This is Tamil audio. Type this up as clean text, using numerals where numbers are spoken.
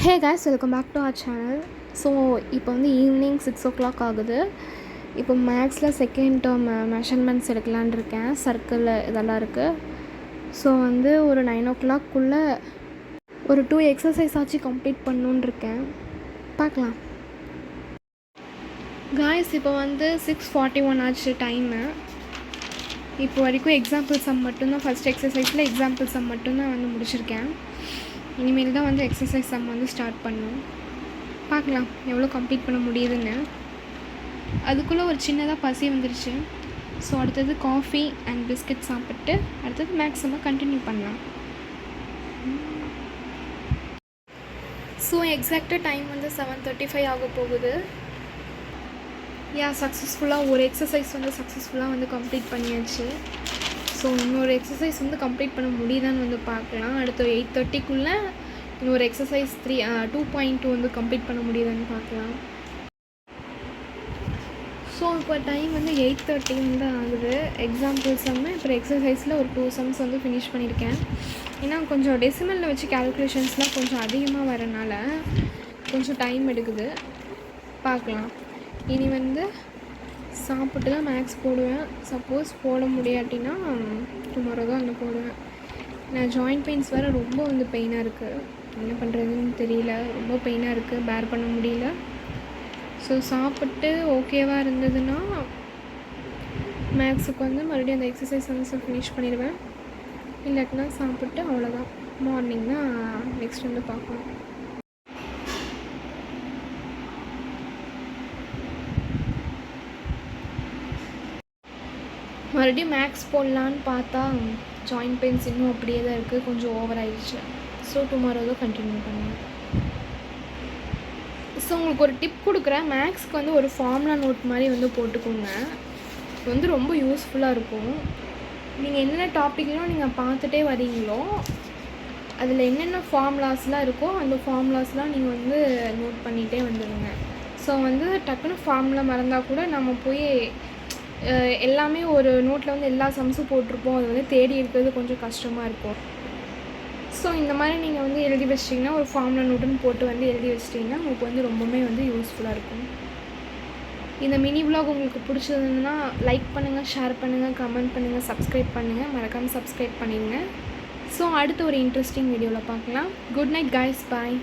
Hey guys, welcome back to our channel. So இப்போ வந்து ஈவினிங் 6 o'clock ஆகுது. இப்போ மேக்ஸில் செகண்ட் டேர்ம் மெஷர்மெண்ட்ஸ் எடுக்கலான் இருக்கேன். சர்க்கிள் இதெல்லாம் இருக்குது. ஸோ வந்து ஒரு 9 o'clock ஒரு 2 எக்ஸசைஸ் ஆச்சு கம்ப்ளீட் பண்ணணுன்னு இருக்கேன். பார்க்கலாம். காய்ஸ், இப்போ வந்து 6:41 ஆச்சு டைமு. இப்போ வரைக்கும் எக்ஸாம்பிள் சம் மட்டும்தான், ஃபஸ்ட் எக்ஸசைஸில் எக்ஸாம்பிள் சம் மட்டும்தான் வந்து முடிச்சிருக்கேன். இனிமேல் தான் வந்து எக்ஸசைஸ் சம் வந்து ஸ்டார்ட் பண்ணணும். பார்க்கலாம் எவ்வளோ கம்ப்ளீட் பண்ண முடியுதுன்னு. அதுக்குள்ளே ஒரு சின்னதாக பசி வந்துருச்சு. ஸோ அடுத்தது காஃபி அண்ட் பிஸ்கட் சாப்பிட்டு அடுத்தது மேக்ஸிமம் கண்டினியூ பண்ணலாம். ஸோ எக்ஸாக்டாக டைம் வந்து 7:35 ஆக போகுது. சக்ஸஸ்ஃபுல்லாக ஒரு எக்ஸசைஸ் வந்து சக்ஸஸ்ஃபுல்லாக வந்து கம்ப்ளீட் பண்ணியாச்சு. ஸோ இன்னொரு எக்ஸசைஸ் வந்து கம்ப்ளீட் பண்ண முடியுதான்னு வந்து பார்க்கலாம். அடுத்த 8:30 இன்னொரு எக்ஸசைஸ் 2.2 வந்து கம்ப்ளீட் பண்ண முடியுதான்னு பார்க்கலாம். ஸோ இப்போ டைம் வந்து 8:30 வந்து ஆகுது. எக்ஸாம்பிள் சம்மு அப்புறம் எக்ஸசைஸில் ஒரு 2 சம்ஸ் வந்து ஃபினிஷ் பண்ணியிருக்கேன். ஏன்னா கொஞ்சம் டெசிமலில் வச்சு கேல்குலேஷன்ஸ்லாம் கொஞ்சம் அதிகமாக வரனால கொஞ்சம் டைம் எடுக்குது. பார்க்கலாம். இனி வந்து சாப்பிட்டு தான் மேக்ஸ் போடுவேன். சப்போஸ் போட முடியாட்டினா டுமாரோ தான் வந்து போடுவேன். நான் ஜாயிண்ட் பெயின்ஸ் வேறு ரொம்ப வந்து பெயினாக இருக்குது. என்ன பண்ணுறதுன்னு தெரியல. ரொம்ப பெயினாக இருக்குது, பேர் பண்ண முடியல. ஸோ சாப்பிட்டு ஓகேவாக இருந்ததுன்னா மேக்ஸுக்கு வந்து மறுபடியும் அந்த எக்ஸசைஸ் வந்து ஃபினிஷ் பண்ணிடுவேன். இல்லாட்டினா சாப்பிட்டு அவ்வளோதான். மார்னிங் தான் நெக்ஸ்ட் வந்து பார்க்கணும். மறுபடியும் மேக்ஸ் போடலான்னு பார்த்தா ஜாயிண்ட் பெயின்ஸ் இன்னும் அப்படியே தான் இருக்குது, கொஞ்சம் ஓவர் ஆயிடுச்சு. ஸோ டுமாரோ தான் கண்டினியூ பண்ணுவேன். ஸோ உங்களுக்கு ஒரு டிப் கொடுக்குறேன். மேக்ஸ்க்கு வந்து ஒரு ஃபார்முலா நோட் மாதிரி வந்து போட்டுக்கோங்க. இது வந்து ரொம்ப யூஸ்ஃபுல்லாக இருக்கும். நீங்கள் என்னென்ன டாப்பிக்லாம் நீங்கள் பார்த்துட்டே வரீங்களோ அதில் என்னென்ன ஃபார்முலாஸ்லாம் இருக்கோ அந்த ஃபார்முலாஸ்லாம் நீங்கள் வந்து நோட் பண்ணிகிட்டே வந்துடுங்க. ஸோ வந்து டக்குன்னு ஃபார்முலா மறந்தால் கூட நம்ம போய் எல்லாமே ஒரு நோட்டில் வந்து எல்லா சம்ஸும் போட்டிருப்போம். அது வந்து தேடி இருக்கிறது கொஞ்சம் கஷ்டமாக இருக்கும். ஸோ இந்த மாதிரி நீங்கள் வந்து எழுதி வச்சிட்டிங்கன்னா, ஒரு ஃபார்முலா நோட்டுன்னு போட்டு வந்து எழுதி வச்சிட்டிங்கன்னா உங்களுக்கு வந்து ரொம்பவுமே வந்து யூஸ்ஃபுல்லாக இருக்கும். இந்த மினி விலாக் உங்களுக்கு பிடிச்சதுன்னா லைக் பண்ணுங்கள், ஷேர் பண்ணுங்கள், கமெண்ட் பண்ணுங்கள், சப்ஸ்கிரைப் பண்ணுங்கள். மறக்காமல் சப்ஸ்கிரைப் பண்ணிடுங்க. ஸோ அடுத்த ஒரு இன்ட்ரெஸ்டிங் வீடியோவில் பார்க்கலாம். குட் நைட் கைஸ், பாய்.